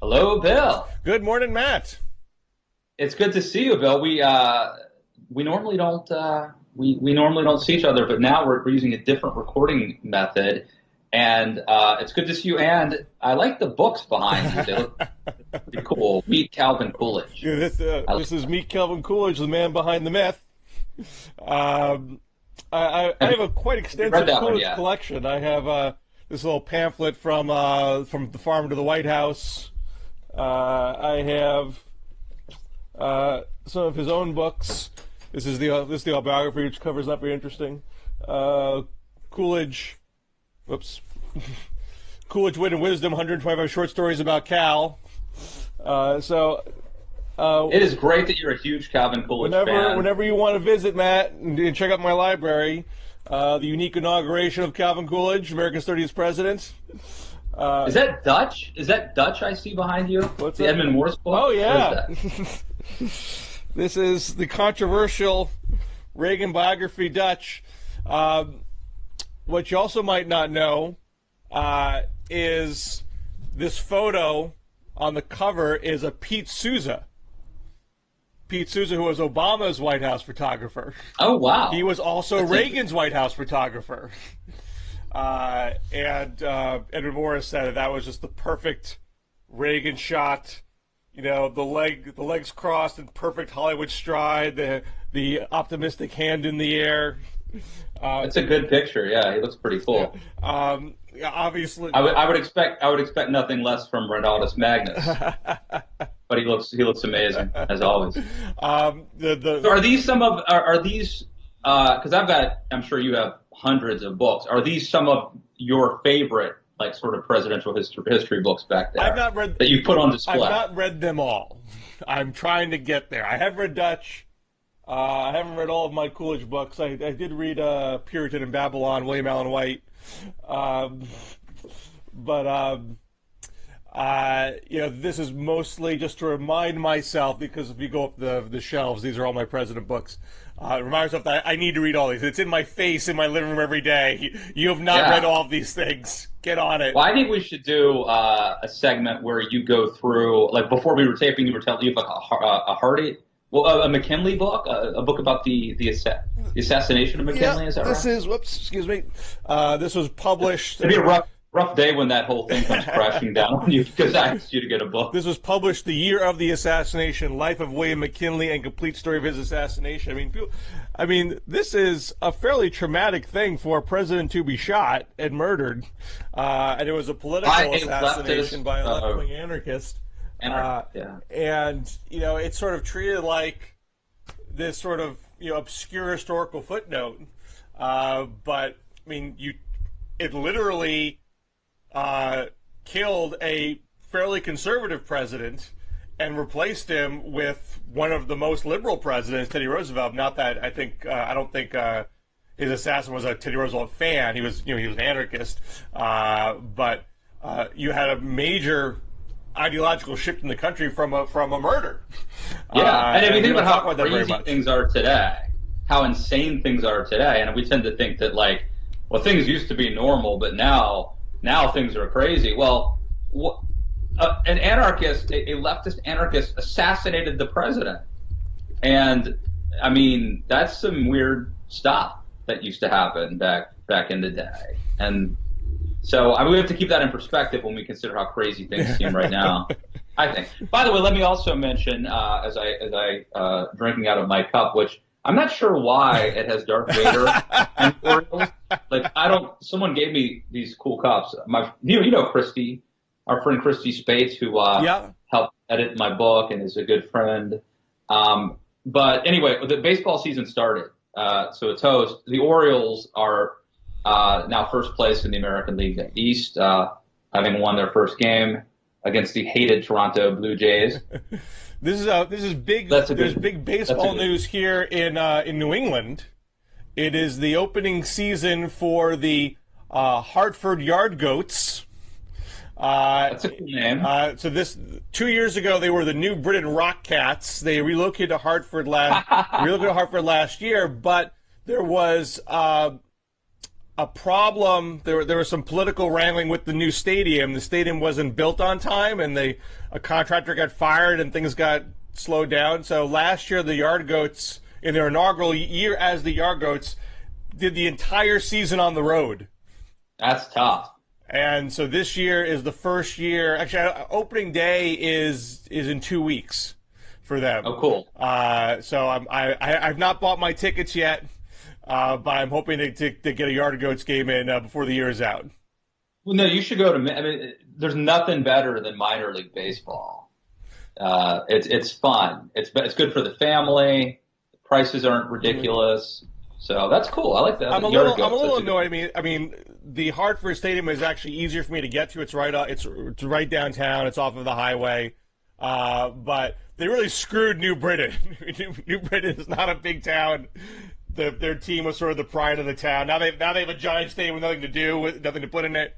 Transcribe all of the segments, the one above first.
Hello, Bill. Good morning, Matt. It's good to see you, Bill. We normally don't we normally don't see each other, but now we're using a different recording method, and it's good to see you. And I like the books behind you; they look pretty cool. Meet Calvin Coolidge. Yeah, this is Meet Calvin Coolidge, the man behind the myth. I have a quite extensive Coolidge collection. I have this little pamphlet from the farm to the White House. I have some of his own books. This is the autobiography, which covers not very interesting. Coolidge, Coolidge, Wit and Wisdom, 125 short stories about Cal. It is great that you're a huge Calvin Coolidge fan. Whenever you want to visit, Matt, and check out my library, the unique inauguration of Calvin Coolidge, America's 30th president. Is that Dutch? Is that Dutch I see behind you? What's the that? Edmund Morris book? Oh, yeah. This is the controversial Reagan biography, Dutch. What you also might not know is this photo on the cover is a Pete Souza. Pete Souza, who was Obama's White House photographer. Oh, wow. He was also Reagan's White House photographer. Edward Morris said that was just the perfect Reagan shot. You know, the legs crossed in perfect Hollywood stride, the optimistic hand in the air. It's a good picture. Yeah, he looks pretty cool. Obviously, I would expect nothing less from Ronaldus Magnus, but he looks amazing as always. So are these because I'm sure you have hundreds of books. Are these some of your favorite, like, sort of presidential history books back there? I've not read that you put on display. I've not read them all. I'm trying to get there. I have read Dutch. I haven't read all of my Coolidge books. I did read Puritan in Babylon, William Allen White. This is mostly just to remind myself, because if you go up the shelves, these are all my president books. Remind myself that I need to read all these. It's in my face in my living room every day. You have not read all of these things. Get on it. Well, I think we should do a segment where you go through, like, before we were taping, you were telling you like a McKinley book, a book about the assassination of McKinley. Is that right? Excuse me. This was published. It'd be a rough day when that whole thing comes crashing down on you, because I asked you to get a book. This was published the year of the assassination, Life of William McKinley and Complete Story of His Assassination. I mean, this is a fairly traumatic thing for a president to be shot and murdered, and it was a political assassination by a left-wing anarchist. And it's sort of treated like this sort of obscure historical footnote, but I mean, it literally killed a fairly conservative president and replaced him with one of the most liberal presidents, Teddy Roosevelt. Not that I don't think his assassin was a Teddy Roosevelt fan. He was he was an anarchist, but you had a major ideological shift in the country from a murder. And if you think about how crazy things are today, how insane things are today, and we tend to think that, like, well, things used to be normal, but now things are crazy. Well, an anarchist, a leftist anarchist, assassinated the president, and I mean, that's some weird stuff that used to happen back in the day, and so we have to keep that in perspective when we consider how crazy things seem right now, I think. By the way, let me also mention, as I drinking out of my cup, which I'm not sure why it has Darth Vader and Orioles. Like, someone gave me these cool cups. Christy, our friend Christy Spates, who helped edit my book and is a good friend. But anyway, the baseball season started, so it's host. The Orioles are now first place in the American League East, having won their first game against the hated Toronto Blue Jays. This is big. There's big baseball news here in New England. It is the opening season for the Hartford Yard Goats. That's a cool name. So 2 years ago, they were the New Britain Rock Cats. They relocated to Hartford last year, but there was a problem. There was some political wrangling with the new stadium. The stadium wasn't built on time, and a contractor got fired, and things got slowed down. So last year, the Yard Goats, in their inaugural year as the Yard Goats, did the entire season on the road. That's tough. And so this year is the first year. Actually, opening day is in 2 weeks for them. Oh, cool. So I've not bought my tickets yet, but I'm hoping to get a Yard Goats game in before the year is out. Well, no, you should go to. I mean, there's nothing better than minor league baseball. It's fun. It's good for the family. The prices aren't ridiculous. So that's cool. I like that. I'm a little annoyed. I mean, the Hartford Stadium is actually easier for me to get to. It's right downtown. It's off of the highway. But they really screwed New Britain. New Britain is not a big town. Their team was sort of the pride of the town. Now they have a giant stadium with nothing to do, with nothing to put in it.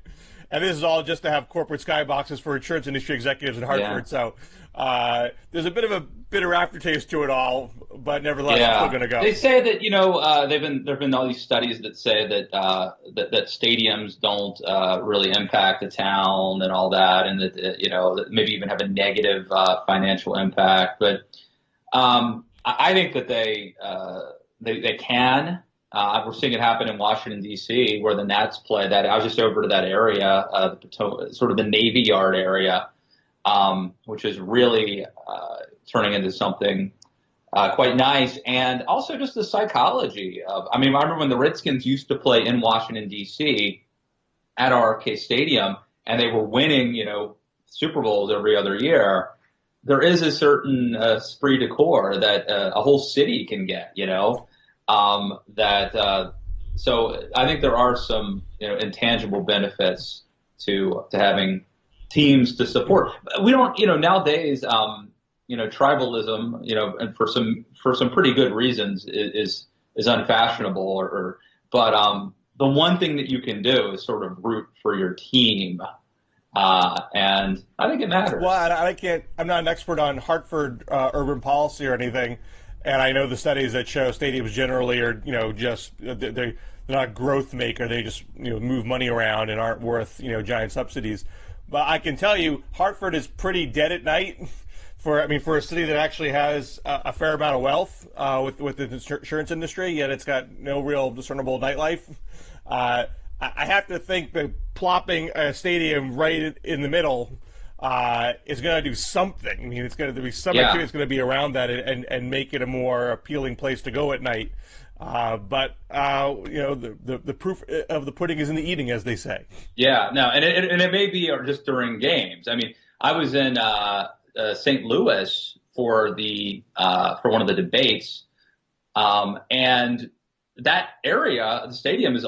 And this is all just to have corporate skyboxes for insurance industry executives in Hartford. Yeah. So there's a bit of a bitter aftertaste to it all, but nevertheless, it's still going to go. They say that there've been all these studies that say that that stadiums don't really impact the town and all that, and that maybe even have a negative financial impact. But I think that they can. We're seeing it happen in Washington, D.C., where the Nats play. That I was just over to that area, sort of the Navy Yard area, which is really turning into something quite nice. And also just the psychology of, I remember when the Redskins used to play in Washington, D.C. at RFK Stadium, and they were winning, Super Bowls every other year. There is a certain esprit de corps that a whole city can get, so I think there are some intangible benefits to having teams to support. We don't nowadays tribalism and for some pretty good reasons is unfashionable but the one thing that you can do is sort of root for your team. And I think it matters. Well, I'm not an expert on Hartford urban policy or anything. And I know the studies that show stadiums generally are, they're not growth maker. They just, move money around and aren't worth, giant subsidies. But I can tell you, Hartford is pretty dead at night for a city that actually has a fair amount of wealth with the insurance industry, yet it's got no real discernible nightlife. I have to think that plopping a stadium right in the middle is going to do something. It's going to be something that's going to be around that and make it a more appealing place to go at night. But the proof of the pudding is in the eating, as they say. Yeah, no, and it may be just during games. I was in St. Louis for one of the debates, and that area, the stadium is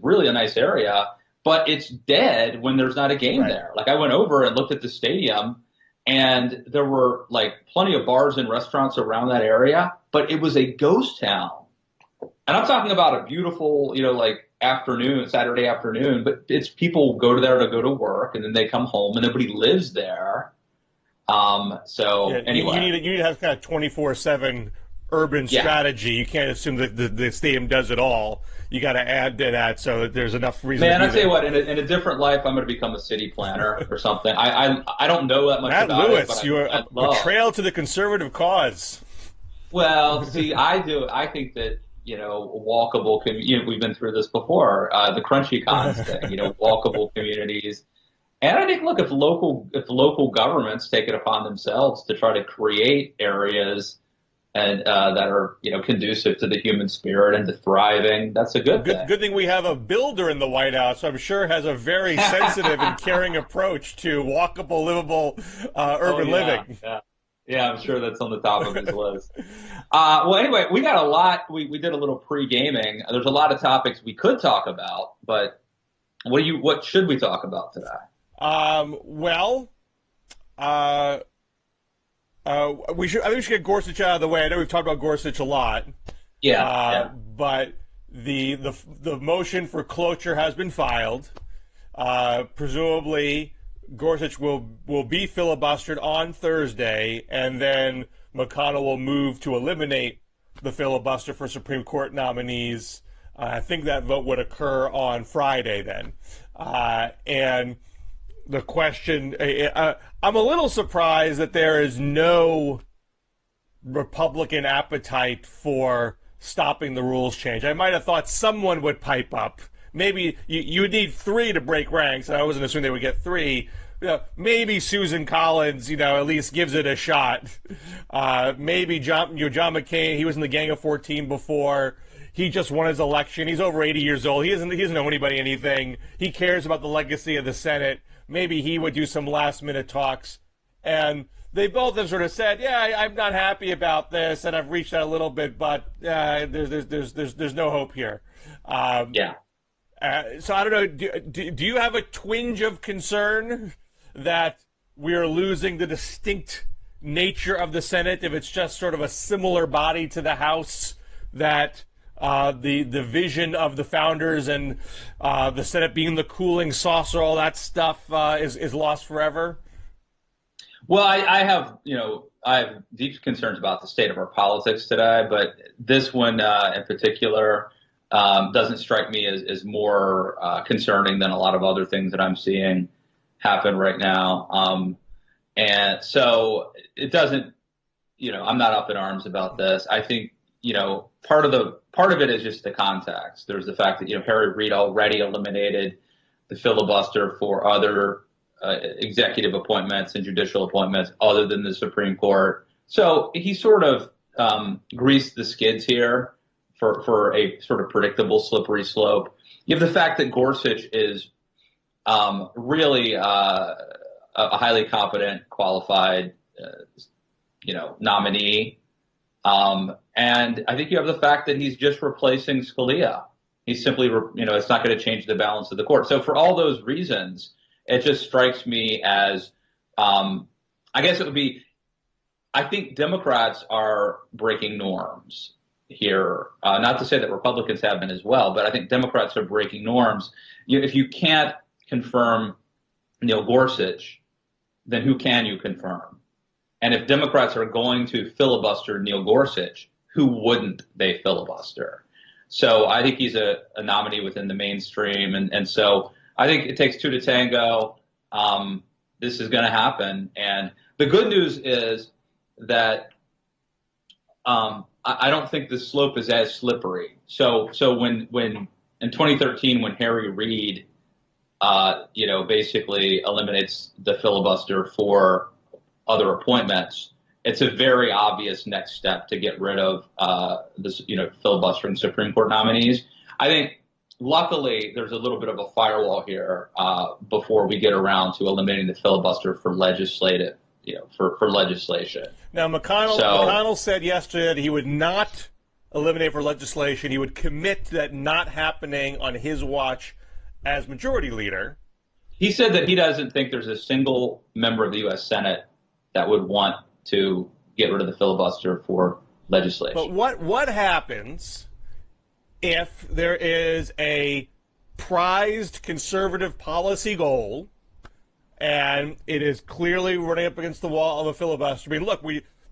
really a nice area. But it's dead when there's not a game there. Like I went over and looked at the stadium, and there were plenty of bars and restaurants around that area, but it was a ghost town. And I'm talking about a beautiful, Saturday afternoon, but it's people go there to go to work, and then they come home, and nobody lives there. Anyway, you need to have kind of 24/7 urban strategy. You can't assume that the stadium does it all. You got to add to that so that there's enough reason. Man, I tell you what, in a different life, I'm going to become a city planner or something. I don't know that much Matt about Lewis, it. But you're a betrayal to the conservative cause. Well, see, I do. I think that walkable. We've been through this before. The crunchy cons thing. Walkable communities. And I think, look, if local governments take it upon themselves to try to create areas and that are conducive to the human spirit and to thriving, that's a good thing. Good thing we have a builder in the White House. I'm sure has a very sensitive and caring approach to walkable, livable urban living. Yeah, I'm sure that's on the top of his list. Well, anyway, we got a lot. We did a little pre-gaming. There's a lot of topics we could talk about, but what should we talk about today? I think we should get Gorsuch out of the way. I know we've talked about Gorsuch a lot. But the motion for cloture has been filed. Presumably, Gorsuch will be filibustered on Thursday, and then McConnell will move to eliminate the filibuster for Supreme Court nominees I think that vote would occur on Friday then. And the question, I'm a little surprised that there is no Republican appetite for stopping the rules change. I might have thought someone would pipe up. Maybe you would need 3 to break ranks, and I wasn't assuming they would get 3. Maybe Susan Collins, at least gives it a shot. Maybe John McCain, he was in the Gang of 14 before. He just won his election. He's over 80 years old. He doesn't owe anybody anything. He cares about the legacy of the Senate. Maybe he would do some last-minute talks. And they both have sort of said, yeah, I'm not happy about this, and I've reached out a little bit, but there's no hope here. Yeah. So I don't know, do you have a twinge of concern that we are losing the distinct nature of the Senate if it's just sort of a similar body to the House, that the vision of the founders and the Senate being the cooling saucer, all that stuff is lost forever? Well, I have deep concerns about the state of our politics today, but this one in particular doesn't strike me as more concerning than a lot of other things that I'm seeing happen right now. And so it doesn't, I'm not up in arms about this. I think, part of it is just the context. There's the fact that, Harry Reid already eliminated the filibuster for other executive appointments and judicial appointments other than the Supreme Court. So he sort of greased the skids here for a sort of predictable slippery slope. You have the fact that Gorsuch is really a highly competent, qualified, nominee. And I think you have the fact that he's just replacing Scalia. He's simply, it's not going to change the balance of the court. So for all those reasons, it just strikes me as, I guess it would be, I think Democrats are breaking norms here. Not to say that Republicans have been as well, but I think Democrats are breaking norms. If you can't confirm Neil Gorsuch, then who can you confirm? And if Democrats are going to filibuster Neil Gorsuch, who wouldn't they filibuster? So I think he's a nominee within the mainstream. And so I think it takes 2 to tango. This is going to happen. And the good news is that I don't think the slope is as slippery. So when in 2013, when Harry Reid, basically eliminates the filibuster for other appointments, it's a very obvious next step to get rid of this, filibustering Supreme Court nominees. I think, luckily, there's a little bit of a firewall here before we get around to eliminating the filibuster for legislative, for legislation. Now, McConnell said yesterday that he would not eliminate for legislation. He would commit to that not happening on his watch as majority leader. He said that he doesn't think there's a single member of the U.S. Senate that would want to get rid of the filibuster for legislation. But what happens if there is a prized conservative policy goal and it is clearly running up against the wall of a filibuster? I mean, look,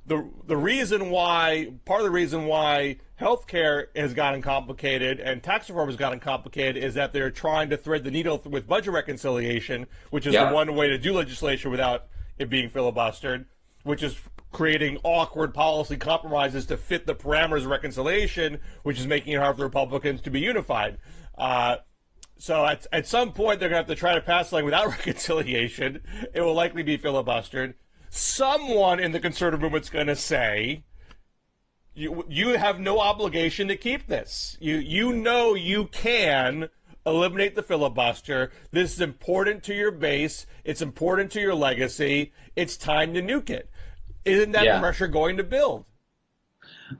the reason why, part of the reason why healthcare has gotten complicated and tax reform has gotten complicated is that they're trying to thread the needle with budget reconciliation, which is the one way to do legislation without it being filibustered, which is creating awkward policy compromises to fit the parameters of reconciliation, which is making it hard for Republicans to be unified. So at some point, they're going to have to try to pass something without reconciliation. It will likely be filibustered. Someone in the conservative movement's going to say, you have no obligation to keep this. You can eliminate the filibuster. This is important to your base. It's important to your legacy. It's time to nuke it. Isn't that pressure going to build?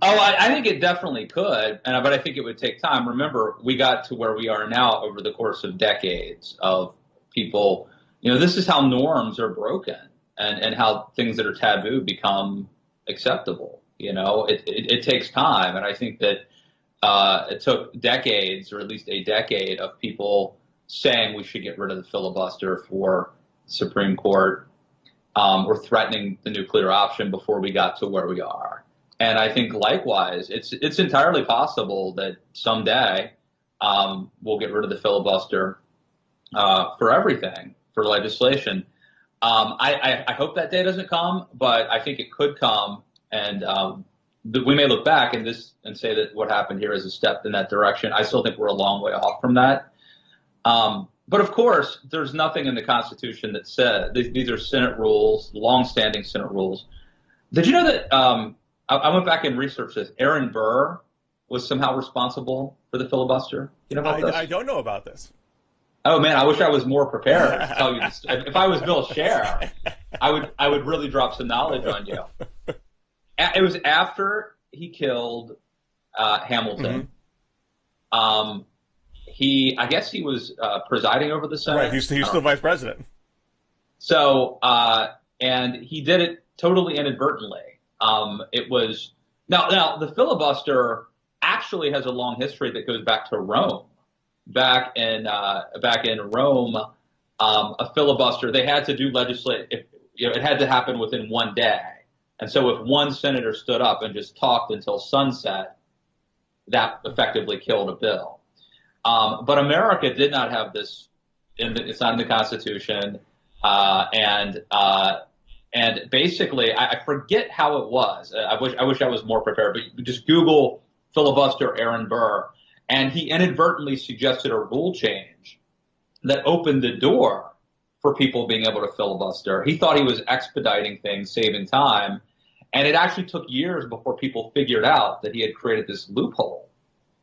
Oh, I think it definitely could, but I think it would take time. Remember, we got to where we are now over the course of decades of people. This is how norms are broken and how things that are taboo become acceptable. It takes time, and I think that it took decades, or at least a decade, of people saying we should get rid of the filibuster for the Supreme Court or threatening the nuclear option before we got to where we are. And I think likewise, it's entirely possible that someday we'll get rid of the filibuster for everything, for legislation. I hope that day doesn't come, but I think it could come, and we may look back and say that what happened here is a step in that direction. I still think we're a long way off from that. But of course, there's nothing in the Constitution that said these are Senate rules, long-standing Senate rules. Did you know that I went back and researched this? Aaron Burr was somehow responsible for the filibuster. You know about this? I don't know about this. Oh man, I wish I was more prepared to tell you this. If I was Bill Scher, I would really drop some knowledge on you. It was after he killed Hamilton. Mm-hmm. I guess he was presiding over the Senate. Right, he's still vice president. So, and he did it totally inadvertently. It was now the filibuster actually has a long history that goes back to Rome. Back in Rome, a filibuster, they had to do it had to happen within one day. And so if one senator stood up and just talked until sunset, that effectively killed a bill. But America did not have this. It's not in the Constitution. And basically, I forget how it was. I wish I was more prepared. But just Google filibuster Aaron Burr. And he inadvertently suggested a rule change that opened the door for people being able to filibuster. He thought he was expediting things, saving time. And it actually took years before people figured out that he had created this loophole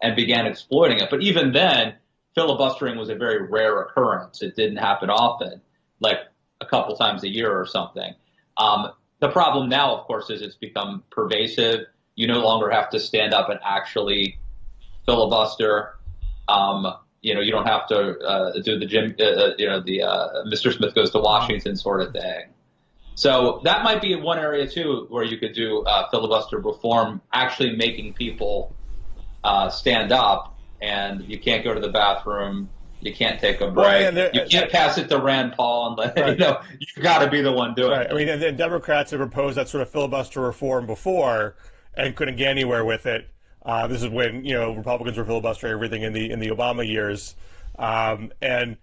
and began exploiting it. But even then, filibustering was a very rare occurrence. It didn't happen often, like a couple times a year or something. The problem now, of course, is it's become pervasive. You no longer have to stand up and actually filibuster. You don't have to do the Mr. Smith goes to Washington sort of thing. So that might be one area too where you could do filibuster reform, actually making people stand up, and you can't go to the bathroom, you can't take a break, you can't pass it to Rand Paul and let you've got to be the one doing it. I mean, and then Democrats have proposed that sort of filibuster reform before and couldn't get anywhere with it. This is when Republicans were filibustering everything in the Obama years, and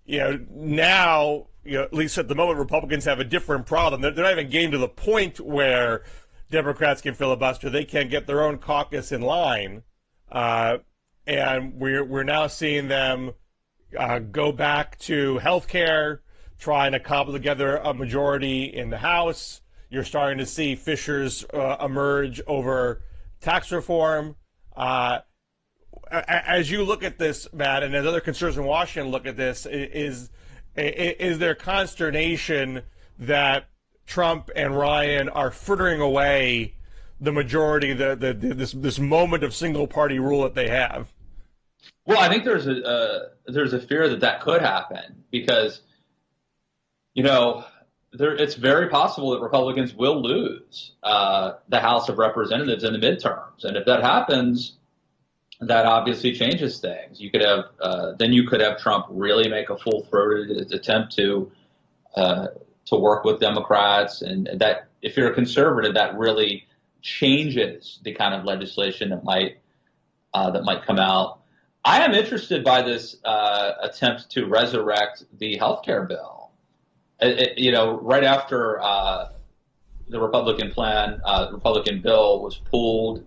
now at least at the moment Republicans have a different problem. They're not even getting to the point where Democrats can filibuster; they can't get their own caucus in line, and we're now seeing them go back to health care, trying to cobble together a majority in the House. You're starting to see fissures emerge over tax reform. As you look at this, Matt, and as other conservatives in Washington look at this, is there consternation that Trump and Ryan are frittering away the majority, this moment of single party rule that they have? Well, I think there's a fear that could happen because, it's very possible that Republicans will lose the House of Representatives in the midterms, and if that happens, that obviously changes things. You could have Trump really make a full-throated attempt to work with Democrats, and that if you're a conservative, that really changes the kind of legislation that might come out. I am interested by this attempt to resurrect the health care bill. Right after the Republican bill was pulled,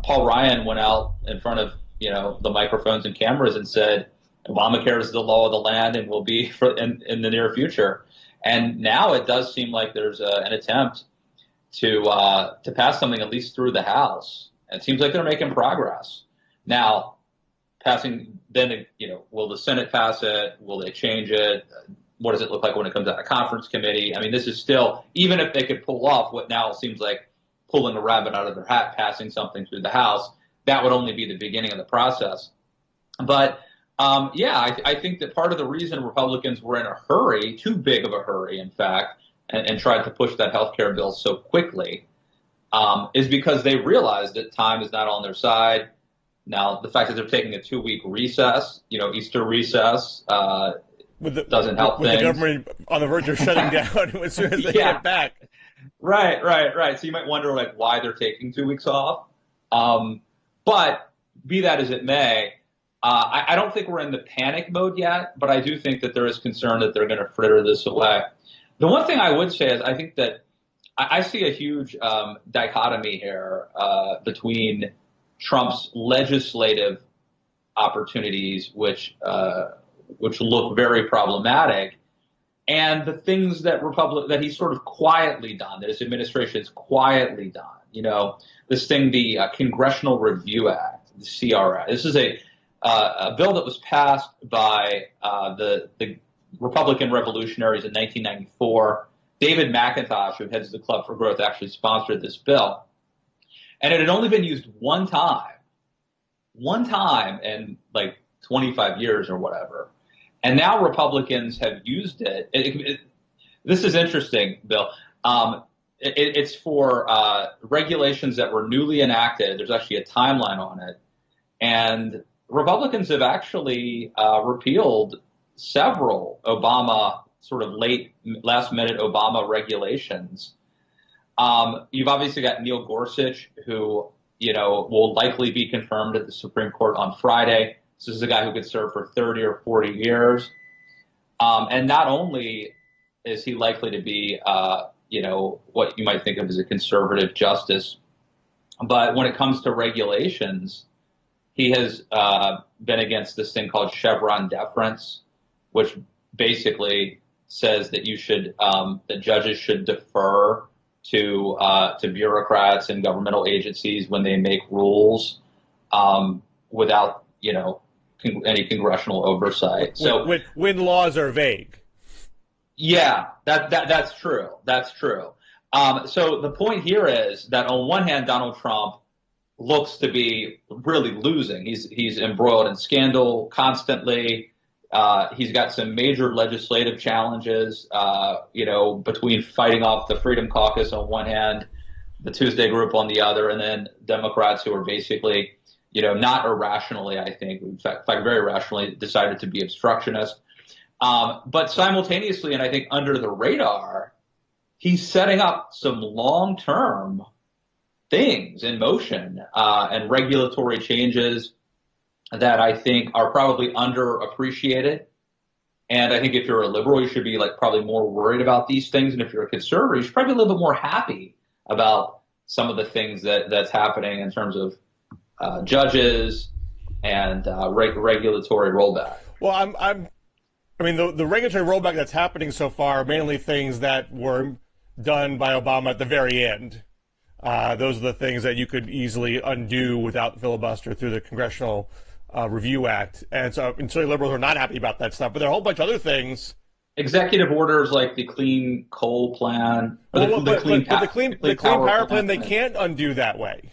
Paul Ryan went out in front of the microphones and cameras and said, "Obamacare is the law of the land and will be in the near future." And now it does seem like there's an attempt to pass something at least through the House. And it seems like they're making progress. Now, will the Senate pass it? Will they change it? What does it look like when it comes out of conference committee? I mean, this is still, even if they could pull off what now seems like pulling a rabbit out of their hat, passing something through the House, that would only be the beginning of the process. But, I think that part of the reason Republicans were in a hurry, too big of a hurry, in fact, and tried to push that health care bill so quickly, is because they realized that time is not on their side. Now, the fact that they're taking a 2-week recess, Easter recess, doesn't help things. With the government on the verge of shutting down as soon as they get back. Right. So you might wonder why they're taking 2 weeks off. But be that as it may, I don't think we're in the panic mode yet, but I do think that there is concern that they're going to fritter this away. The one thing I would say is I think that I see a huge dichotomy here between Trump's legislative opportunities, which look very problematic, and the things that he's sort of quietly done, that his administration has quietly done. You know, this thing, the Congressional Review Act, the CRA. This is a bill that was passed by the Republican revolutionaries in 1994. David McIntosh, who heads the Club for Growth, actually sponsored this bill. And it had only been used one time in like 25 years or whatever. And now Republicans have used it. This is interesting, Bill. It's for regulations that were newly enacted. There's actually a timeline on it. And Republicans have actually repealed several Obama sort of last-minute Obama regulations. You've obviously got Neil Gorsuch, who, will likely be confirmed at the Supreme Court on Friday. This is a guy who could serve for 30 or 40 years. And not only is he likely to be, what you might think of as a conservative justice, but when it comes to regulations, he has been against this thing called Chevron deference, which basically says that that judges should defer to bureaucrats and governmental agencies when they make rules without any congressional oversight. So when laws are vague. Yeah, that's true. That's true. So the point here is that on one hand, Donald Trump looks to be really losing. He's embroiled in scandal constantly. He's got some major legislative challenges, between fighting off the Freedom Caucus on one hand, the Tuesday Group on the other, and then Democrats who are basically, not irrationally, I think, in fact, very rationally decided to be obstructionist. But simultaneously, and I think under the radar, he's setting up some long-term things in motion and regulatory changes that I think are probably underappreciated. And I think if you're a liberal, you should be probably more worried about these things. And if you're a conservative, you should probably be a little bit more happy about some of the things that's happening in terms of judges and regulatory rollback. Well, the regulatory rollback that's happening so far are mainly things that were done by Obama at the very end. Those are the things that you could easily undo without the filibuster through the Congressional Review Act. And so liberals are not happy about that stuff. But there are a whole bunch of other things. Executive orders like the Clean Coal Plan. The Clean Power Plan, they can't undo that way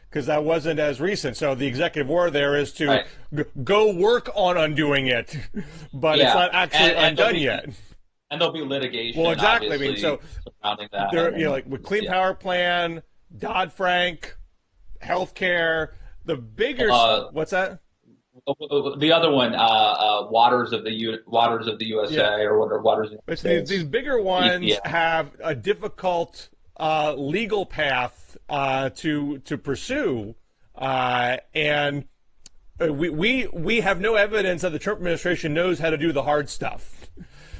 because that wasn't as recent. So the executive order there is to go work on undoing it. But it's not actually undone yet. And there'll be litigation. Well, exactly. Surrounding that. There, with Clean Power Plan, Dodd-Frank, healthcare, the bigger. What's that? The other one, Waters of the USA or whatever. Waters. These bigger ones have a difficult legal path to pursue, and we have no evidence that the Trump administration knows how to do the hard stuff.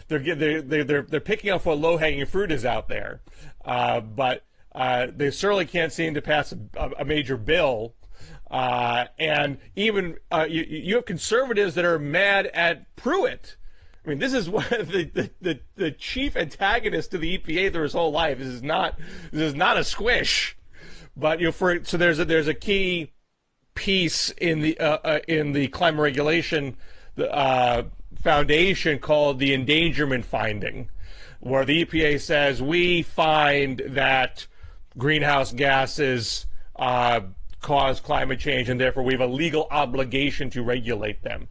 They're picking up what low-hanging fruit is out there, but they certainly can't seem to pass a major bill. And even you have conservatives that are mad at Pruitt. I mean, this is one of the chief antagonist to the EPA through his whole life. This is not a squish, but so there's a key piece in the climate regulation foundation called the endangerment finding, where the EPA says we find that greenhouse gases cause climate change, and therefore we have a legal obligation to regulate them.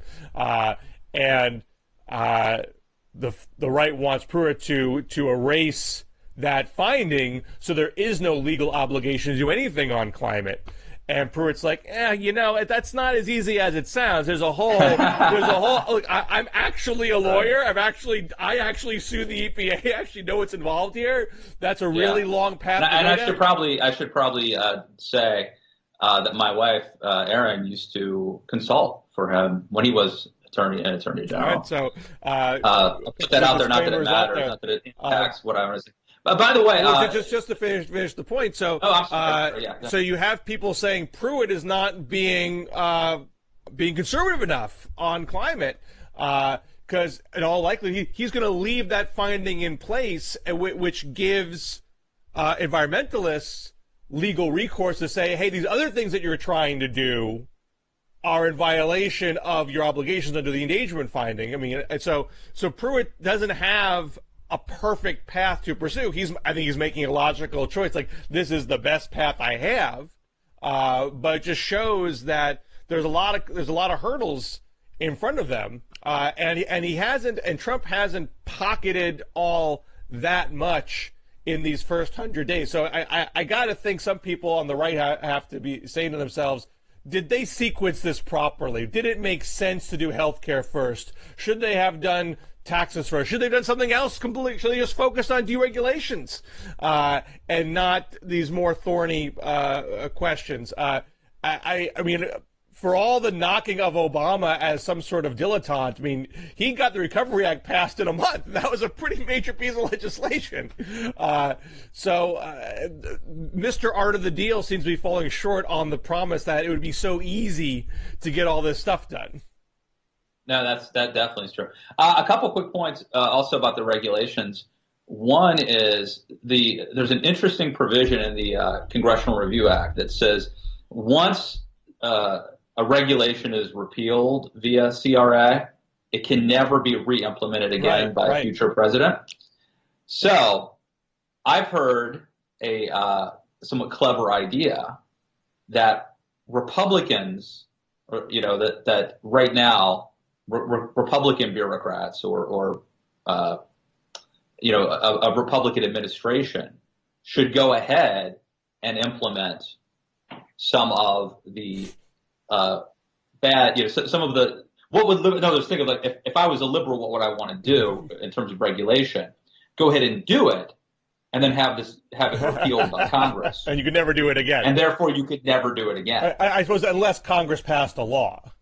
And the right wants Pruitt to erase that finding, so there is no legal obligation to do anything on climate. And Pruitt's like, that's not as easy as it sounds. There's a whole. Look, I'm actually a lawyer. I actually sue the EPA. I actually know what's involved here. That's a really long path. And I should probably say, that my wife, Erin, used to consult for him when he was attorney general. All right, so I'll put that out there, not that it matters, not that it impacts what I want to say. But by the way, just to finish the point, so I'm sorry. So you have people saying Pruitt is not being conservative enough on climate, because in all likelihood he's going to leave that finding in place, which gives environmentalists legal recourse to say, hey, these other things that you're trying to do are in violation of your obligations under the endangerment finding. I mean, so Pruitt doesn't have a perfect path to pursue. I think he's making a logical choice. Like, this is the best path I have, but it just shows that there's a lot of hurdles in front of them, and Trump hasn't pocketed all that much in these first 100 days. So I got to think some people on the right have to be saying to themselves, did they sequence this properly? Did it make sense to do health care first? Should they have done taxes first? Should they have done something else completely? Should they just focus on deregulations and not these more thorny questions? I mean, for all the knocking of Obama as some sort of dilettante, I mean, he got the Recovery Act passed in a month. That was a pretty major piece of legislation. So Mr. Art of the Deal seems to be falling short on the promise that it would be so easy to get all this stuff done. No, that definitely is true. A couple quick points also about the regulations. One is there's an interesting provision in the Congressional Review Act that says once a regulation is repealed via CRA, it can never be re-implemented again by a future president. So I've heard a somewhat clever idea that Republicans, that right now, Republican bureaucrats or a Republican administration should go ahead and implement some of the some of the think of, like, if I was a liberal, what would I want to do in terms of regulation? Go ahead and do it, and then have it repealed by Congress. And you could never do it again. And therefore, you could never do it again. I suppose unless Congress passed a law.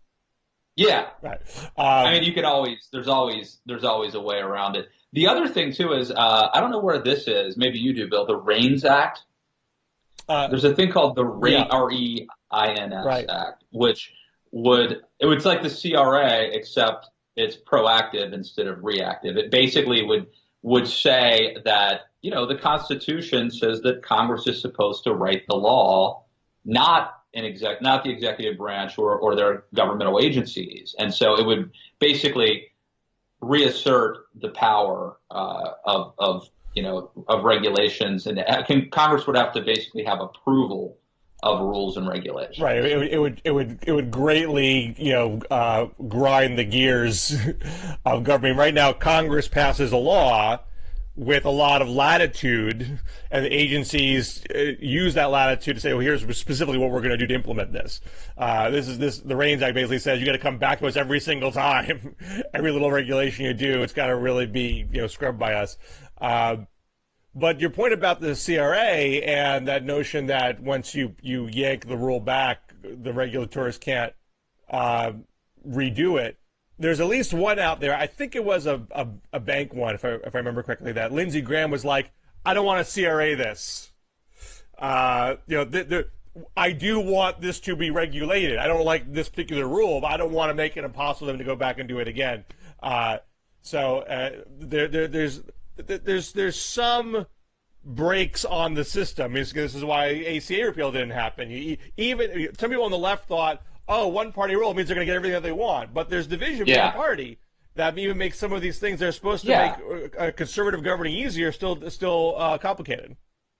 Yeah. Right. I mean, you could always. There's always a way around it. The other thing too is I don't know where this is. Maybe you do, Bill. The REINS Act. There's a thing called the REINS Act, which it's like the CRA, except it's proactive instead of reactive. It basically would say that, the Constitution says that Congress is supposed to write the law, not the executive branch or their governmental agencies. And so it would basically reassert the power of regulations, and Congress would have to basically have approval of rules and regulations. Right. It would greatly grind the gears of government. Right now, Congress passes a law with a lot of latitude, and the agencies use that latitude to say, well, here's specifically what we're going to do to implement this. The REINS Act basically says you got to come back to us every single time. Every little regulation you do, it's got to really be scrubbed by us. But your point about the CRA and that notion that once you yank the rule back, the regulators can't redo it. There's at least one out there. I think it was a bank one, if I remember correctly, that Lindsey Graham was like, I don't want to CRA this. I do want this to be regulated. I don't like this particular rule, but I don't want to make it impossible for them to go back and do it again. There's some breaks on the system. This is why ACA repeal didn't happen. Even some people on the left thought, one party rule means they're going to get everything that they want. But there's division within the party that even makes some of these things they're supposed to make conservative governing easier still complicated.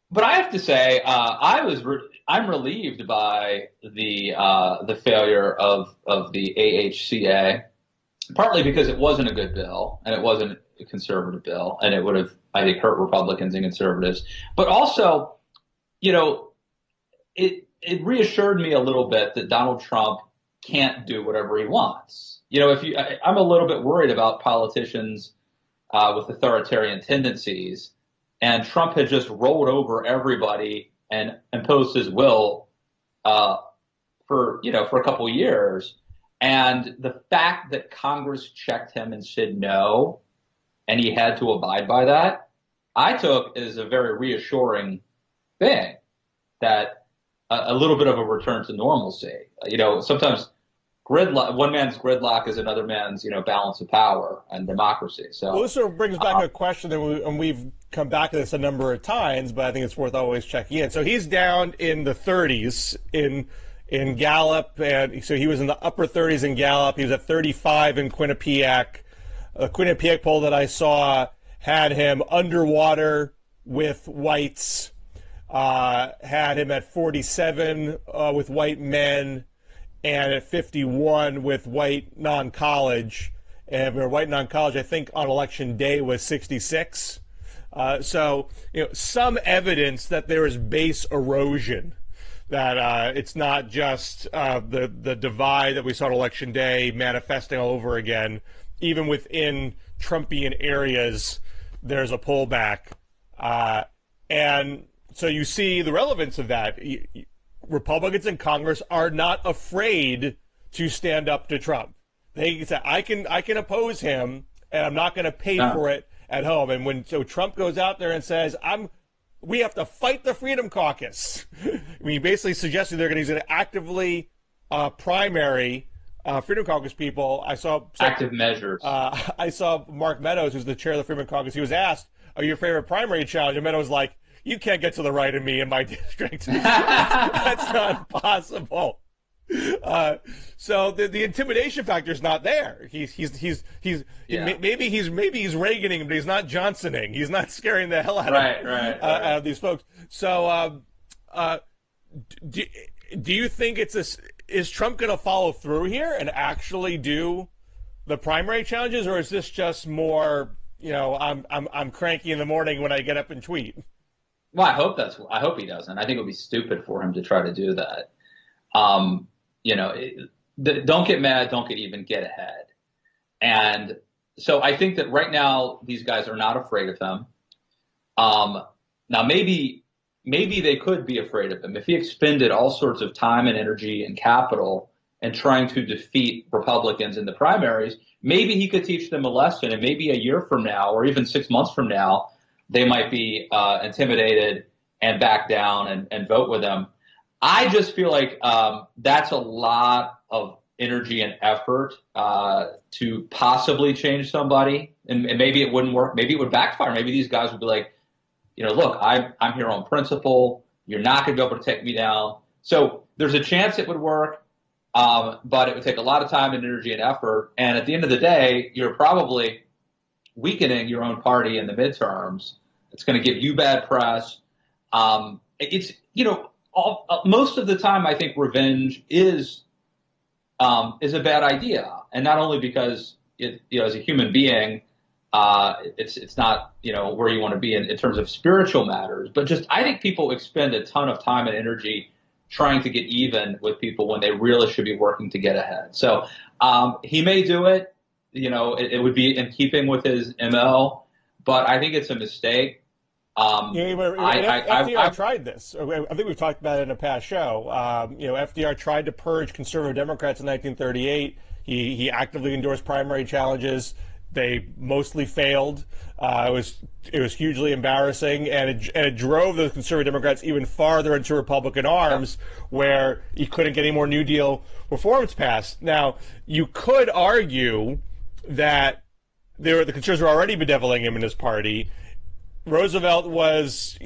But I have to say, I'm relieved by the failure of the AHCA, partly because it wasn't a good bill and it wasn't a conservative bill, and it would have, I think, hurt Republicans and conservatives. But also, it reassured me a little bit that Donald Trump can't do whatever he wants. I'm a little bit worried about politicians with authoritarian tendencies, and Trump had just rolled over everybody and imposed his will for a couple of years. And the fact that Congress checked him and said no, and he had to abide by that, I took as a very reassuring thing, that a little bit of a return to normalcy. Sometimes gridlock, one man's gridlock is another man's, balance of power and democracy. So well, this sort of brings back a question, and we've come back to this a number of times, but I think it's worth always checking in. So he's down in the 30s in Gallup, and so he was in the upper 30s in Gallup. He was at 35 in Quinnipiac. The Quinnipiac poll that I saw had him underwater with whites, had him at 47 with white men, and at 51 with white non-college. And white non-college, I think, on election day was 66. So, some evidence that there is base erosion, that it's not just the divide that we saw on election day manifesting all over again. Even within Trumpian areas, there's a pullback. And so you see the relevance of that. Republicans in Congress are not afraid to stand up to Trump. They say, I can oppose him, and I'm not going to pay for it at home. And so Trump goes out there and says, we have to fight the Freedom Caucus. He basically suggested he's going to actively primary Freedom Caucus people. I saw active measures. I saw Mark Meadows, who's the chair of the Freedom Caucus. He was asked, "Are you your favorite primary challenge?" And Meadows was like, "You can't get to the right of me in my district. That's not possible." So the intimidation factor is not there. Maybe he's Reaganing, but he's not Johnsoning. He's not scaring the hell out of these folks. So do you think is Trump going to follow through here and actually do the primary challenges, or is this just more, I'm cranky in the morning when I get up and tweet? Well, I hope he doesn't. I think it would be stupid for him to try to do that. Don't get mad, don't get even, get ahead. And so I think that right now these guys are not afraid of him. Now maybe they could be afraid of him if he expended all sorts of time and energy and capital in trying to defeat Republicans in the primaries. Maybe he could teach them a lesson, and maybe a year from now or even 6 months from now, they might be intimidated and back down and vote with him. I just feel like that's a lot of energy and effort to possibly change somebody, and maybe it wouldn't work. Maybe it would backfire. Maybe these guys would be like, look, I'm here on principle. You're not going to be able to take me down. So there's a chance it would work, but it would take a lot of time and energy and effort. And at the end of the day, you're probably weakening your own party in the midterms. It's going to give you bad press. It's most of the time, I think revenge is a bad idea, and not only because as a human being, it's not where you want to be in terms of spiritual matters, but just I think people expend a ton of time and energy trying to get even with people when they really should be working to get ahead. So he may do it. It would be in keeping with his MO, but I think it's a mistake. FDR tried this. I think we've talked about it in a past show. FDR tried to purge conservative Democrats in 1938. He actively endorsed primary challenges. They mostly failed. It was hugely embarrassing, and it drove the conservative Democrats even farther into Republican arms, where he couldn't get any more New Deal reforms passed. Now, you could argue that the conservatives were already bedeviling him in his party. Roosevelt was,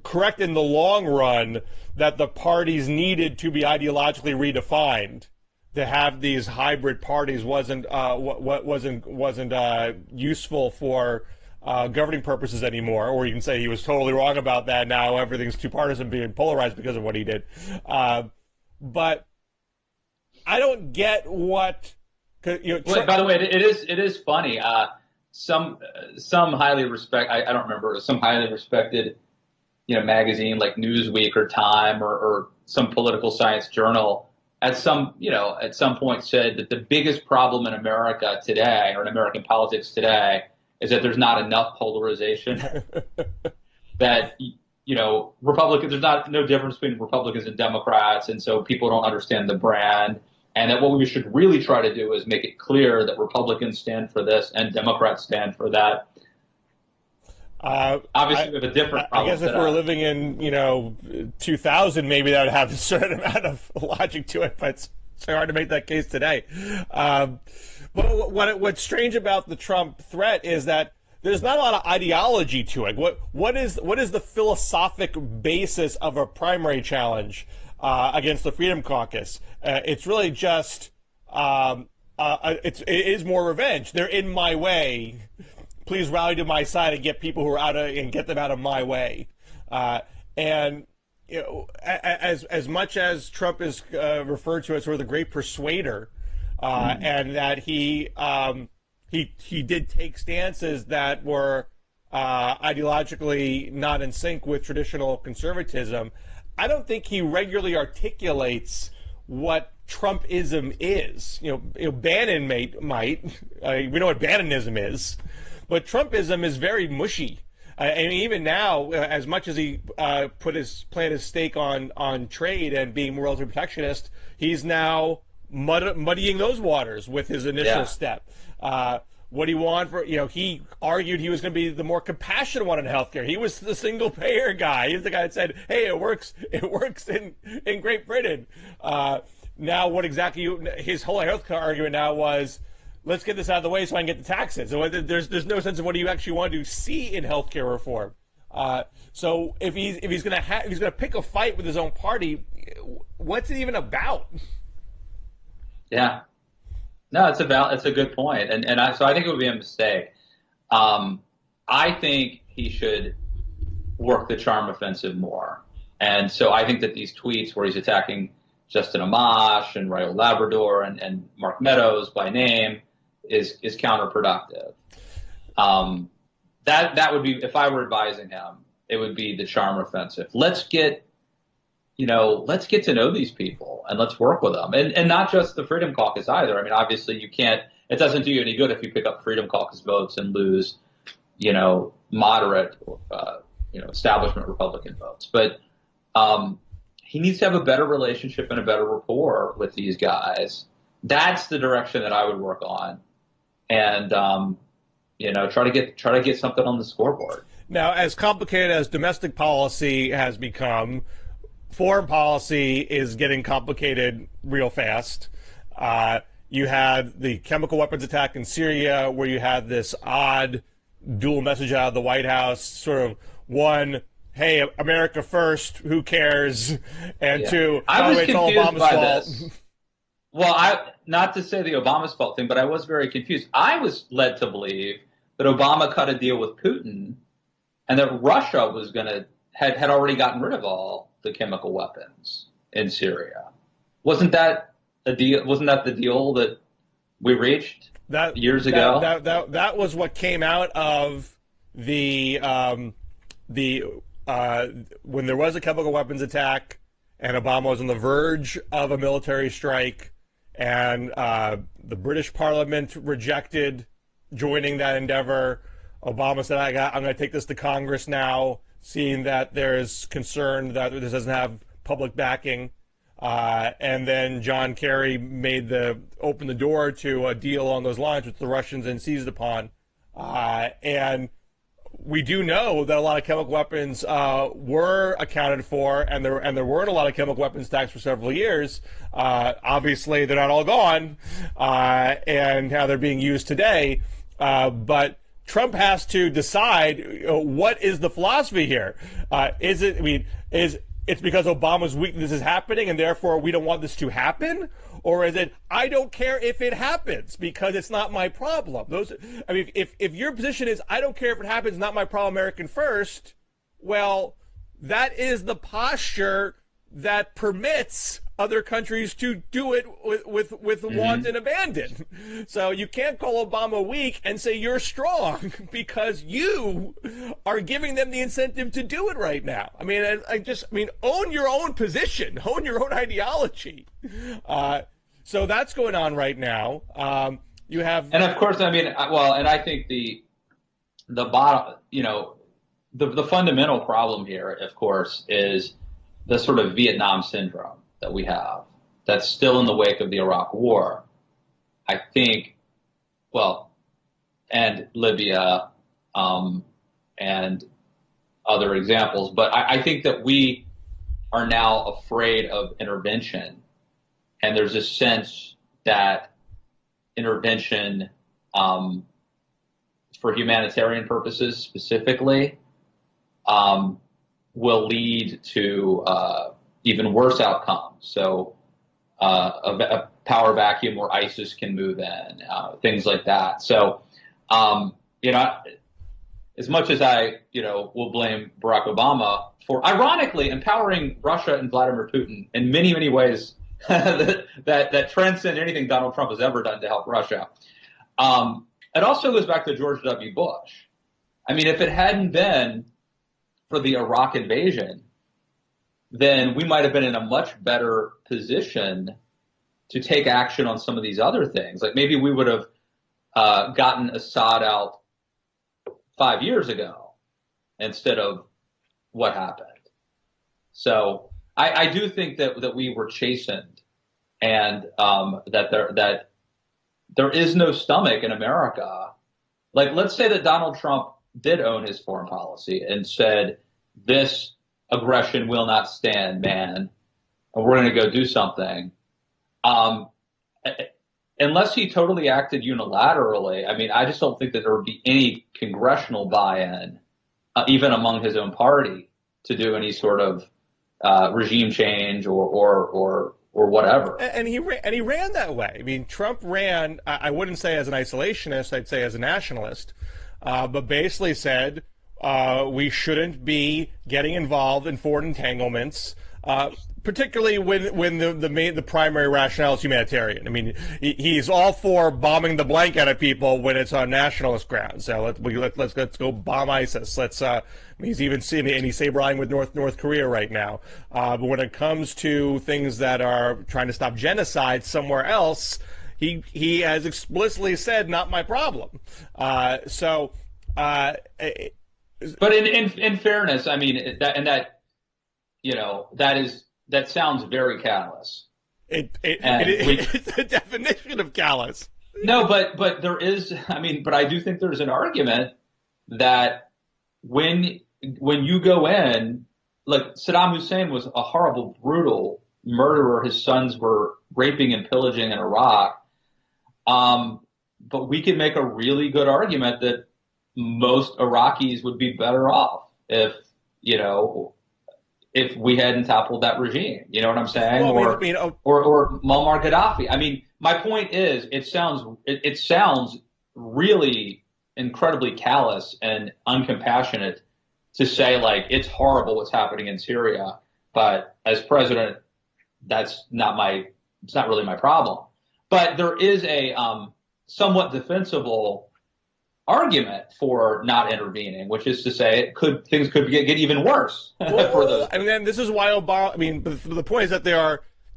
correct in the long run that the parties needed to be ideologically redefined. To have these hybrid parties wasn't useful for governing purposes anymore. Or you can say he was totally wrong about that. Now everything's too partisan, being polarized because of what he did. But I don't get what. By the way, it is funny. Some highly I don't remember, some highly respected, magazine like Newsweek or Time or some political science journal at some point said that the biggest problem in America today, or in American politics today, is that there's not enough polarization. That Republicans, there's no difference between Republicans and Democrats, and so people don't understand the brand. And that what we should really try to do is make it clear that Republicans stand for this and Democrats stand for that. Obviously, we have a different problem. I guess if we're living in, 2000, maybe that would have a certain amount of logic to it, but it's so hard to make that case today. But what's strange about the Trump threat is that there's not a lot of ideology to it. What is the philosophic basis of a primary challenge against the Freedom Caucus? It's really just it is more revenge. They're in my way. Please rally to my side and get people who are and get them out of my way. And as much as Trump is referred to as sort of the great persuader, and that he did take stances that were ideologically not in sync with traditional conservatism, I don't think he regularly articulates what Trumpism is. Bannon might. We know what Bannonism is, but Trumpism is very mushy. And even now, as much as he planted his stake on trade and being relatively protectionist, he's now muddying those waters with his initial step. What do you want he argued he was going to be the more compassionate one in healthcare. He was the single payer guy. He's the guy that said, hey, it works in Great Britain. Now what exactly his whole healthcare argument now was, let's get this out of the way so I can get the taxes. So there's no sense of what do you actually want to see in healthcare reform. So if he's going to pick a fight with his own party, what's it even about? Yeah. No, it's a good point. So I think it would be a mistake. I think he should work the charm offensive more. And so I think that these tweets where he's attacking Justin Amash and Raul Labrador and Mark Meadows by name is counterproductive. That would be, if I were advising him, it would be the charm offensive. Let's get to know these people and let's work with them. And not just the Freedom Caucus either. I mean, obviously it doesn't do you any good if you pick up Freedom Caucus votes and lose, moderate, establishment Republican votes. But he needs to have a better relationship and a better rapport with these guys. That's the direction that I would work on. And, try to get something on the scoreboard. Now, as complicated as domestic policy has become, foreign policy is getting complicated real fast. You had the chemical weapons attack in Syria, where you had this odd dual message out of the White House, sort of one, hey, America first, who cares? And two, it's all Obama's fault. This. Well, not to say the Obama's fault thing, but I was very confused. I was led to believe that Obama cut a deal with Putin and that Russia was had already gotten rid of all the chemical weapons in Syria. Wasn't that a deal? Wasn't that the deal that we reached years ago? That was what came out of the when there was a chemical weapons attack and Obama was on the verge of a military strike, and the British Parliament rejected joining that endeavor. Obama said, I'm going to take this to Congress now, seeing that there's concern that this doesn't have public backing. And then John Kerry opened the door to a deal on those lines, which the Russians then seized upon. And we do know that a lot of chemical weapons were accounted for, and there weren't a lot of chemical weapons attacks for several years. Obviously, they're not all gone, and how they're being used today. But Trump has to decide what is the philosophy here. It's because Obama's weakness is happening and therefore we don't want this to happen? Or is it, I don't care if it happens because it's not my problem? If your position is, I don't care if it happens, not my problem, American first, well, that is the posture that permits other countries to do it with want and abandon. So you can't call Obama weak and say you're strong because you are giving them the incentive to do it right now. Own your own position, own your own ideology. So that's going on right now. And of course, and I think the bottom, the fundamental problem here, of course, is the sort of Vietnam syndrome that we have that's still in the wake of the Iraq War. I think, well, and Libya, and other examples, but I think that we are now afraid of intervention, and there's a sense that intervention, for humanitarian purposes specifically, will lead to even worse outcomes. So a power vacuum where ISIS can move in, things like that. So, as much as I, will blame Barack Obama for ironically empowering Russia and Vladimir Putin in many, many ways that transcend anything Donald Trump has ever done to help Russia. It also goes back to George W. Bush. I mean, if it hadn't been for the Iraq invasion, then we might have been in a much better position to take action on some of these other things. Like maybe we would have gotten Assad out 5 years ago instead of what happened. So I do think that we were chastened, and that there is no stomach in America. Like, let's say that Donald Trump did own his foreign policy and said, this aggression will not stand, man, and we're going to go do something. Unless he totally acted unilaterally, I mean, I just don't think that there would be any congressional buy-in, even among his own party, to do any sort of regime change or whatever. And he ran that way. I mean, Trump ran, I wouldn't say as an isolationist, I'd say as a nationalist, but basically said we shouldn't be getting involved in foreign entanglements, particularly when the primary rationale is humanitarian. I mean, he's all for bombing the blank out of people when it's on nationalist grounds. So let's go bomb ISIS. He's even seeing, and he's sabering with North Korea right now. But when it comes to things that are trying to stop genocide somewhere else, he has explicitly said, "Not my problem." But in fairness, I mean that sounds very callous. It's the definition of callous. No, but there is. I mean, but I do think there's an argument that when you go in, like Saddam Hussein was a horrible, brutal murderer. His sons were raping and pillaging in Iraq. But we could make a really good argument that most Iraqis would be better off if we hadn't toppled that regime. You know what I'm saying? Or Muammar Gaddafi. I mean, my point is, it sounds really incredibly callous and uncompassionate to say, like, it's horrible what's happening in Syria, but as president, it's not really my problem. But there is a somewhat defensible argument for not intervening, which is to say things could get even worse for those. And then this is why Obama. I mean, the point is that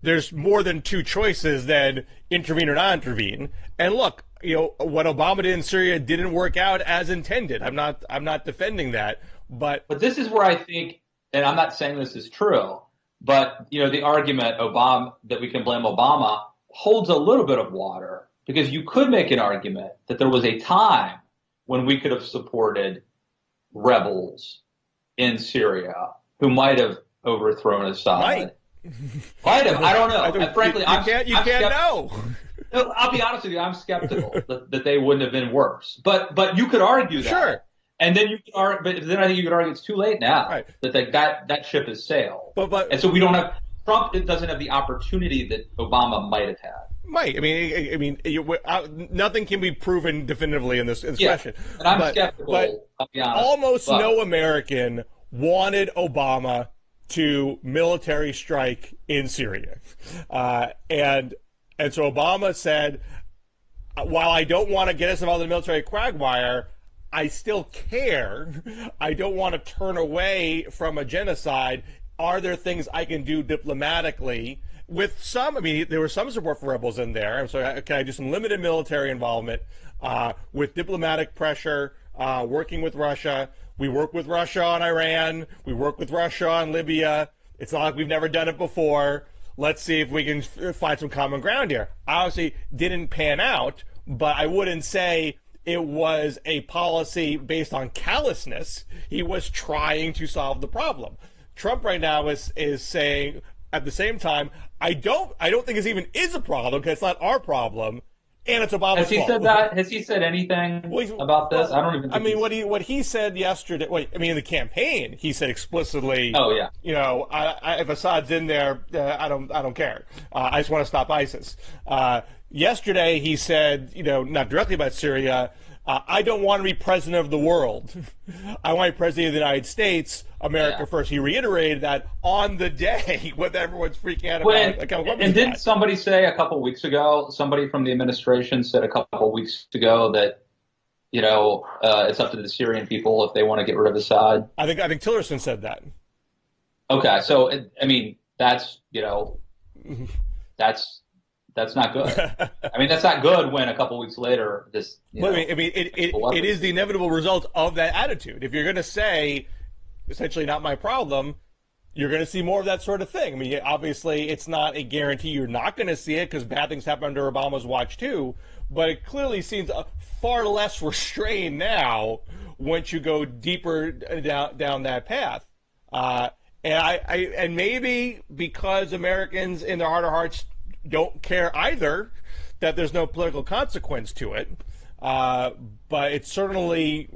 there's more than two choices than intervene or not intervene. And look, what Obama did in Syria didn't work out as intended. I'm not defending that, but this is where I think, and I'm not saying this is true, but the argument that we can blame Obama holds a little bit of water, because you could make an argument that there was a time when we could have supported rebels in Syria who might have overthrown Assad. Might have. I don't know. Frankly, you can't know. I'll be honest with you. I'm skeptical that they wouldn't have been worse. But you could argue that. Sure. And then you could argue, but then I think you could argue it's too late now. Right. That ship has sailed. And so we don't have Trump. It doesn't have the opportunity that Obama might have had. Might. I mean, nothing can be proven definitively in this question. And I'm skeptical. I'll be honest. No American wanted Obama to military strike in Syria, and so Obama said, while I don't want to get us involved in the military quagmire, I still care. I don't want to turn away from a genocide. Are there things I can do diplomatically? With some, I mean, there was some support for rebels in there. So can I do some limited military involvement with diplomatic pressure working with Russia. We work with Russia on Iran. We work with Russia on Libya. It's not like we've never done it before. Let's see if we can find some common ground here. Obviously, didn't pan out, but I wouldn't say it was a policy based on callousness. He was trying to solve the problem. Trump right now is saying at the same time, I don't think it even is a problem because it's not our problem, and it's Obama's Has he fault. said that? Has he said anything about this? I don't even. I mean, what he said yesterday. Wait, I mean, in the campaign, he said explicitly. Oh yeah. You know, if Assad's in there, I don't care. I just want to stop ISIS. Yesterday, he said, you know, not directly about Syria. I don't want to be president of the world. I want to be president of the United States, America first. He reiterated that on the day when everyone's freaking out about. And didn't somebody say a couple weeks ago? Somebody from the administration said a couple weeks ago that, you know, it's up to the Syrian people if they want to get rid of Assad. I think Tillerson said that. Okay, so I mean, that's, you know, that's not good. I mean, that's not good when a couple weeks later this. Well, I mean, it is the inevitable result of that attitude. If you're going to say, essentially, not my problem, you're going to see more of that sort of thing. I mean, obviously, it's not a guarantee you're not going to see it because bad things happen under Obama's watch too. But it clearly seems far less restrained now once you go deeper down that path. And maybe because Americans in their heart of hearts don't care either that there's no political consequence to it, but it certainly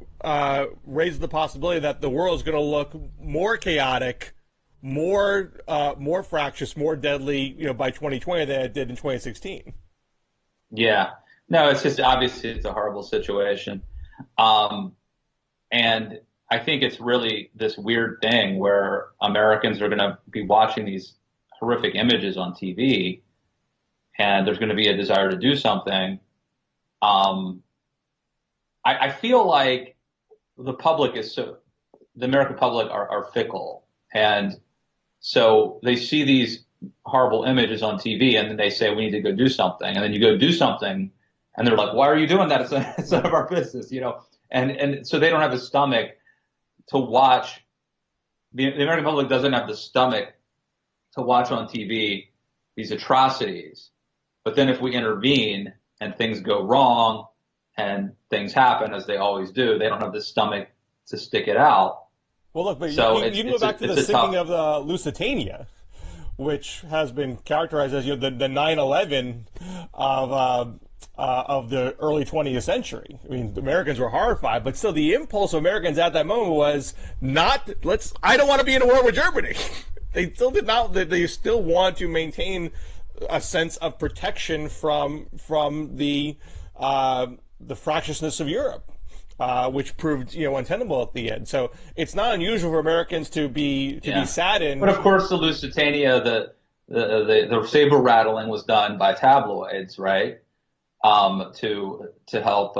raises the possibility that the world is going to look more chaotic, more fractious, more deadly, you know, by 2020 than it did in 2016. Yeah, no, it's just obviously it's a horrible situation, and I think it's really this weird thing where Americans are going to be watching these horrific images on TV. And there's going to be a desire to do something. I feel like the American public are fickle. And so they see these horrible images on TV and then they say, we need to go do something. And then you go do something and they're like, why are you doing that? It's none of our business, you know? And so they don't have the stomach to watch. The American public doesn't have the stomach to watch on TV these atrocities. But then if we intervene and things go wrong and things happen, as they always do, they don't have the stomach to stick it out. Well, look, but so you can go back to the sinking of the Lusitania, which has been characterized as, you know, the 9/11 of the early 20th century. I mean, the Americans were horrified, but still the impulse of Americans at that moment was not, I don't want to be in a war with Germany. They still did not, they still want to maintain a sense of protection from the fractiousness of Europe, which proved, you know, untenable at the end. So it's not unusual for Americans to be saddened. But of course, the Lusitania, the saber rattling was done by tabloids, right? To help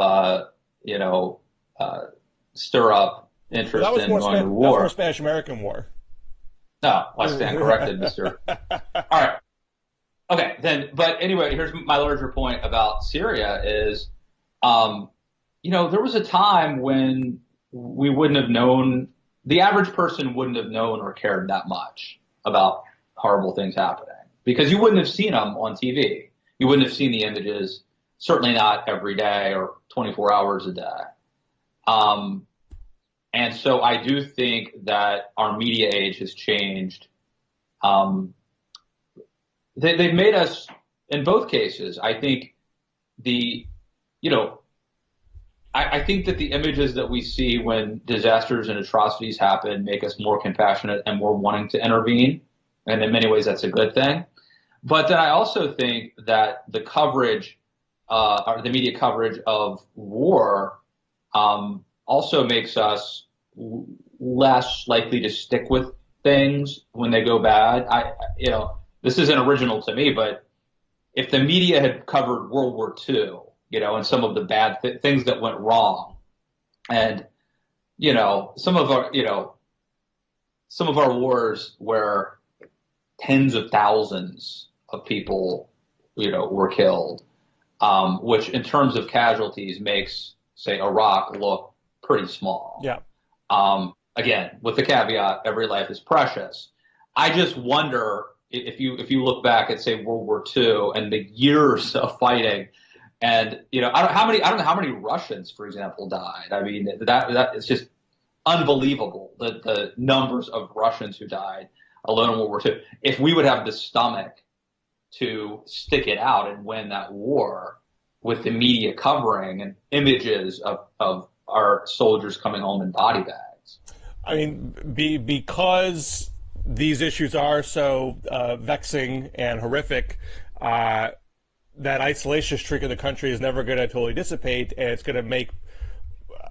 stir up interest in going to war. That was more Spanish-American War. No, I stand corrected, Mr. All right. Okay, but anyway, here's my larger point about Syria is, there was a time when we wouldn't have known, the average person wouldn't have known or cared that much about horrible things happening because you wouldn't have seen them on TV. You wouldn't have seen the images, certainly not every day or 24 hours a day. And so I do think that our media age has changed. They've made us, in both cases, I think I think that the images that we see when disasters and atrocities happen make us more compassionate and more wanting to intervene. And in many ways, that's a good thing. But then I also think that the coverage, or the media coverage of war, also makes us less likely to stick with things when they go bad. This isn't original to me, but if the media had covered World War II, and some of the bad things that went wrong, and some of our wars where tens of thousands of people, were killed, which in terms of casualties makes, say, Iraq look pretty small. Yeah. Again, with the caveat, every life is precious. I just wonder if you look back at, say, World War II and the years of fighting, and I don't know how many Russians, for example, died. I mean, that is just unbelievable, the numbers of Russians who died alone in World War II. If we would have the stomach to stick it out and win that war with the media covering and images of our soldiers coming home in body bags. I mean, because these issues are so vexing and horrific, that isolation streak of the country is never going to totally dissipate, and it's going to make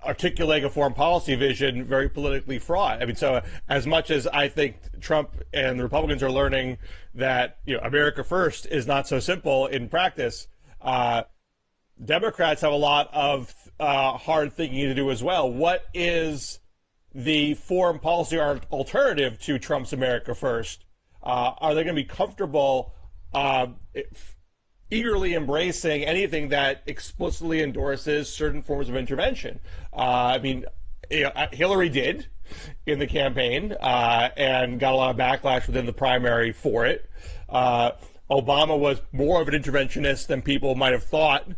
articulating a foreign policy vision very politically fraught. I mean, so as much as I think Trump and the Republicans are learning that America first is not so simple in practice, Democrats have a lot of hard thinking to do as well. What is the foreign policy alternative to Trump's America first? Are they going to be comfortable eagerly embracing anything that explicitly endorses certain forms of intervention? I mean, Hillary did in the campaign and got a lot of backlash within the primary for it. Obama was more of an interventionist than people might have thought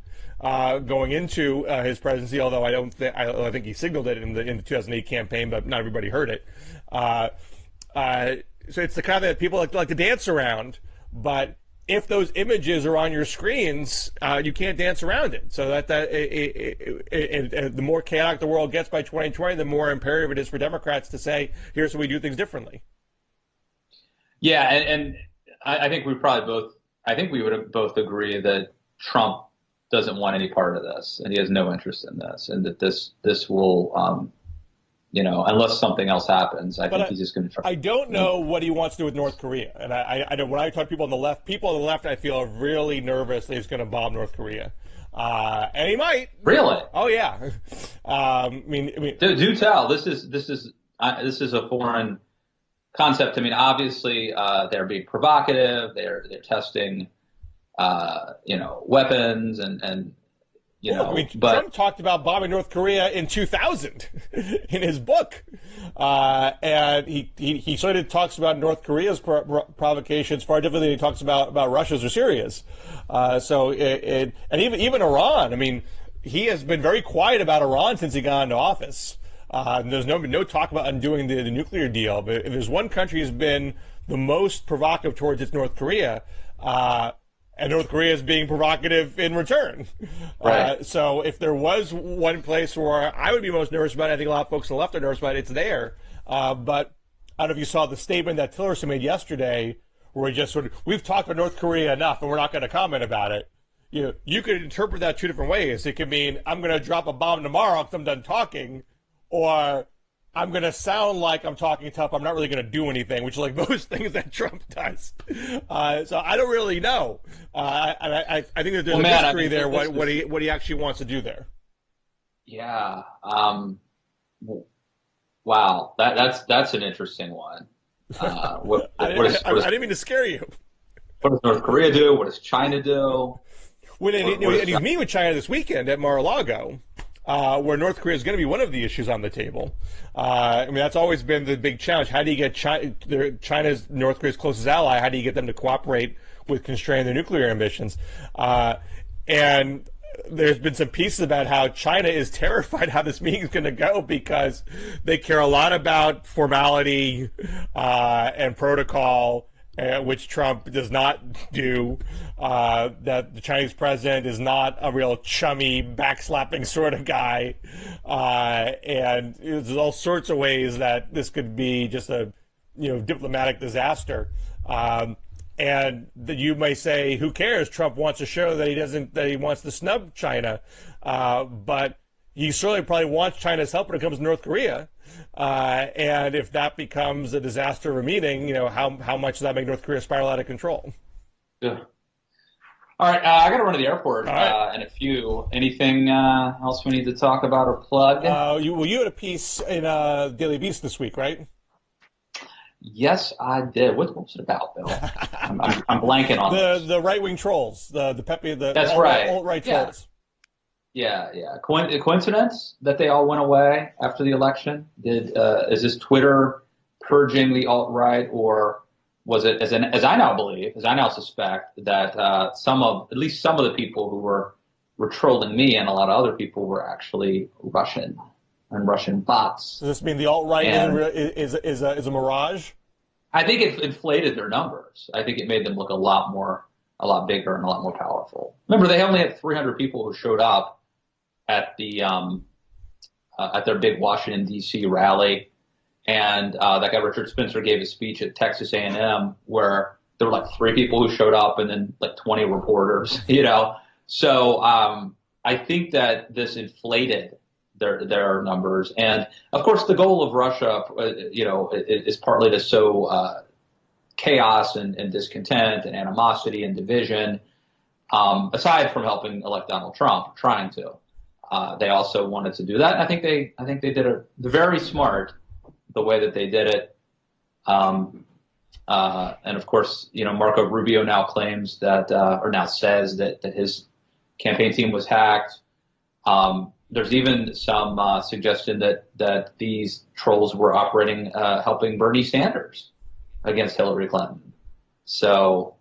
going into his presidency, although I think he signaled it in the 2008 campaign, but not everybody heard it. So it's the kind of thing that people like to dance around, but if those images are on your screens, you can't dance around it. So the more chaotic the world gets by 2020, the more imperative it is for Democrats to say, here's how we do things differently. Yeah, and I think we would both agree that Trump doesn't want any part of this, and he has no interest in this, and that this will, unless something else happens, I think he's just going to try. I don't know what he wants to do with North Korea, and I know when I talk to people on the left, I feel really nervous that he's going to bomb North Korea, and he might. Really? Oh yeah. I mean, do tell. This is a foreign concept. I mean, obviously, they're being provocative. They're testing, weapons and. Trump talked about bombing North Korea in 2000 in his book, and he sort of talks about North Korea's provocations far differently than he talks about Russia's or Syria's. And even Iran. I mean, he has been very quiet about Iran since he got into office. There's no talk about undoing the nuclear deal. But if there's one country who's been the most provocative towards its North Korea. And North Korea is being provocative in return. Right. So if there was one place where I would be most nervous about it, I think a lot of folks on the left are nervous about it, it's there. But I don't know if you saw the statement that Tillerson made yesterday, where he just we've talked about North Korea enough and we're not going to comment about it. You could interpret that two different ways. It could mean I'm going to drop a bomb tomorrow because I'm done talking, or I'm going to sound like I'm talking tough. I'm not really going to do anything, which is like most things that Trump does. So I don't really know. I think that there's a mystery there what he actually wants to do there. Yeah. Wow. That's an interesting one. I didn't mean to scare you. What does North Korea do? What does China do? And he's meeting with China this weekend at Mar-a-Lago. Where North Korea is going to be one of the issues on the table. I mean, that's always been the big challenge. How do you get China's North Korea's closest ally? How do you get them to cooperate with constraining their nuclear ambitions? And there's been some pieces about how China is terrified how this meeting is going to go because they care a lot about formality and protocol, which Trump does not do, that the Chinese president is not a real chummy, backslapping sort of guy. And there's all sorts of ways that this could be just a diplomatic disaster. And that you may say, who cares? Trump wants to show that he wants to snub China. But he certainly probably wants China's help when it comes to North Korea. And if that becomes a disaster of a meeting, how much does that make North Korea spiral out of control? Yeah. All right, I got to run to the airport right. in a few. Anything else we need to talk about or plug? You had a piece in Daily Beast this week, right? Yes, I did. What was it about, Bill? I'm blanking on the right-wing trolls, the That's right. alt-right trolls. Yeah. Coincidence that they all went away after the election? Is this Twitter purging the alt-right, or was it, as I now believe, as I now suspect, that at least some of the people who were trolling me and a lot of other people were actually Russian and Russian bots? Does this mean the alt-right is a mirage? I think it inflated their numbers. I think it made them look a lot bigger and a lot more powerful. Remember, they only had 300 people who showed up at their big Washington D.C. rally, and that guy Richard Spencer gave a speech at Texas A&M where there were like 3 people who showed up and then like 20 reporters. So I think that this inflated their numbers, and of course the goal of Russia, is partly to sow chaos and discontent and animosity and division. Aside from helping elect Donald Trump, trying to. They also wanted to do that. I think they did it very smart the way that they did it. And of course, Marco Rubio now claims that, or now says that his campaign team was hacked. There's even some suggestion that these trolls were operating, helping Bernie Sanders against Hillary Clinton. So.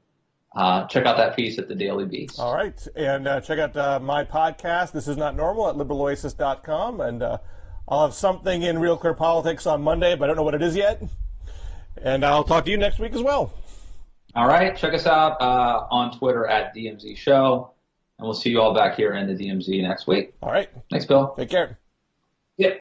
Check out that piece at the Daily Beast. All right. And check out my podcast, This Is Not Normal, at liberaloasis.com. And I'll have something in Real Clear Politics on Monday, but I don't know what it is yet. And I'll talk to you next week as well. All right. Check us out on Twitter at DMZ Show. And we'll see you all back here in the DMZ next week. All right. Thanks, Bill. Take care.